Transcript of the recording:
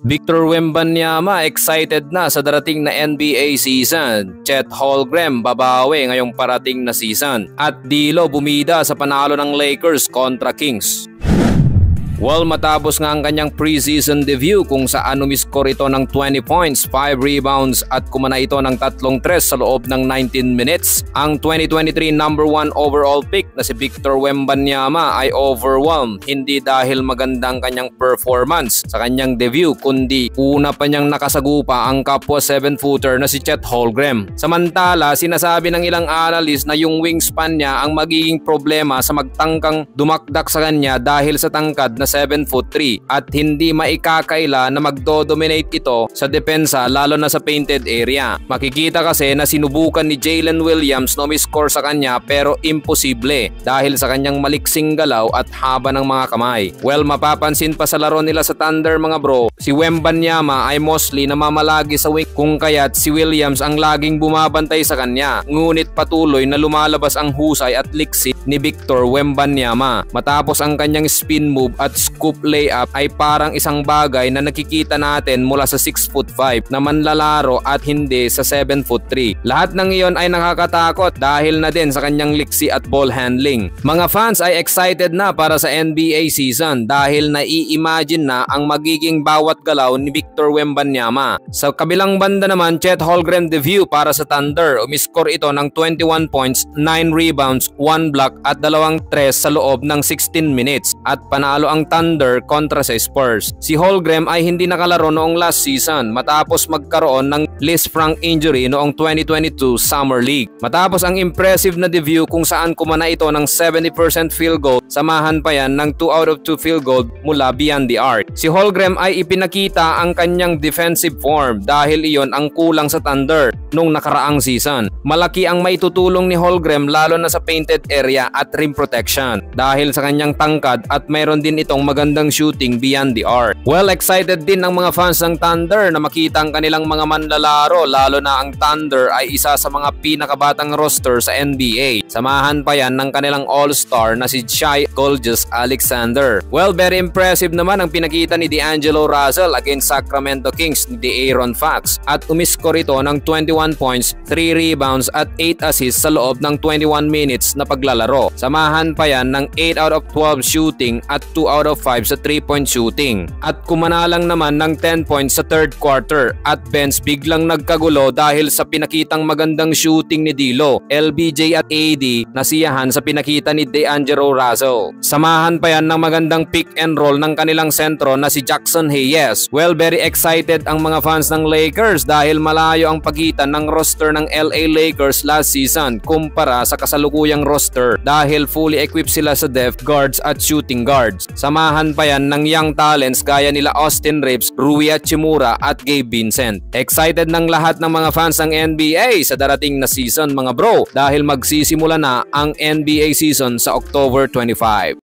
Victor Wembanyama excited na sa darating na NBA season. Chet Holmgren babawi ngayong parating na season. At D'Lo bumida sa panalo ng Lakers kontra Kings. Well, matapos nga ang kanyang preseason debut kung saan umiskor ito ng 20 points, 5 rebounds at kumana ito ng 3 tres sa loob ng 19 minutes, ang 2023 number 1 overall pick na si Victor Wembanyama ay overwhelmed, hindi dahil magandang kanyang performance sa kanyang debut kundi una pa niyang nakasagupa ang kapwa 7-footer na si Chet Holmgren. Samantala, sinasabi ng ilang analyst na yung wingspan niya ang magiging problema sa magtangkang dumakdak sa kanya dahil sa tangkad na 7'3" at hindi maikakaila na magdo-dominate ito sa depensa lalo na sa painted area. Makikita kasi na sinubukan ni Jalen Williams na umiscore sa kanya pero imposible dahil sa kanyang maliksing galaw at haba ng mga kamay. Well, mapapansin pa sa laro nila sa Thunder mga bro, si Wembanyama ay mostly namamalagi sa wing kung kaya't si Williams ang laging bumabantay sa kanya. Ngunit patuloy na lumalabas ang husay at liksi ni Victor Wembanyama. Matapos ang kanyang spin move at scoop layup ay parang isang bagay na nakikita natin mula sa 6'5" na manlalaro at hindi sa 7'3". Lahat ng iyon ay nakakatakot dahil na din sa kanyang liksi at ball handling. Mga fans ay excited na para sa NBA season dahil nai-imagine na ang magiging bawat galaw ni Victor Wembanyama. Sa kabilang banda naman, Chet Holmgren debut para sa Thunder. Umiskor ito ng 21 points, 9 rebounds, 1 block at 2 tres sa loob ng 16 minutes at panalo ang Thunder kontra sa Spurs. Si Holmgren ay hindi nakalaro noong last season matapos magkaroon ng Lisfranc injury noong 2022 Summer League. Matapos ang impressive na debut kung saan kumana ito ng 70% field goal, samahan pa yan ng 2 out of 2 field goal mula beyond the arc. Si Holmgren ay ipinakita ang kanyang defensive form dahil iyon ang kulang sa Thunder nung nakaraang season. Malaki ang maitutulong ni Holmgren lalo na sa painted area at rim protection dahil sa kanyang tangkad at mayroon din itong magandang shooting beyond the arc. Well, excited din ang mga fans ng Thunder na makita ang kanilang mga manlalaro lalo na ang Thunder ay isa sa mga pinakabatang roster sa NBA. Samahan pa yan ng kanilang all-star na si Shai Gilgeous-Alexander. Well, very impressive naman ang pinakita ni D'Angelo Russell against Sacramento Kings ni De'Aaron Fox at umiskor ito ng 21 points, 3 rebounds at 8 assists sa loob ng 21 minutes na paglalaro. Samahan pa yan ng 8 out of 12 shooting at 2 out of 5 sa 3-point shooting. At kumanalang naman ng 10 points sa third quarter at bench biglang nagkagulo dahil sa pinakitang magandang shooting ni D'Lo, LBJ at AD nasiyahan sa pinakita ni D'Angelo Russell. Samahan pa yan ng magandang pick and roll ng kanilang sentro na si Jackson Hayes. Well, very excited ang mga fans ng Lakers dahil malayo ang pagitan ng roster ng LA Lakers last season kumpara sa kasalukuyang roster dahil fully equipped sila sa depth guards at shooting guards. Samahan pa yan ng young talents gaya nila Austin Reeves, Rui Hachimura at Gabe Vincent. Excited ng lahat ng mga fans ng NBA sa darating na season mga bro dahil magsisimula na ang NBA season sa October 25.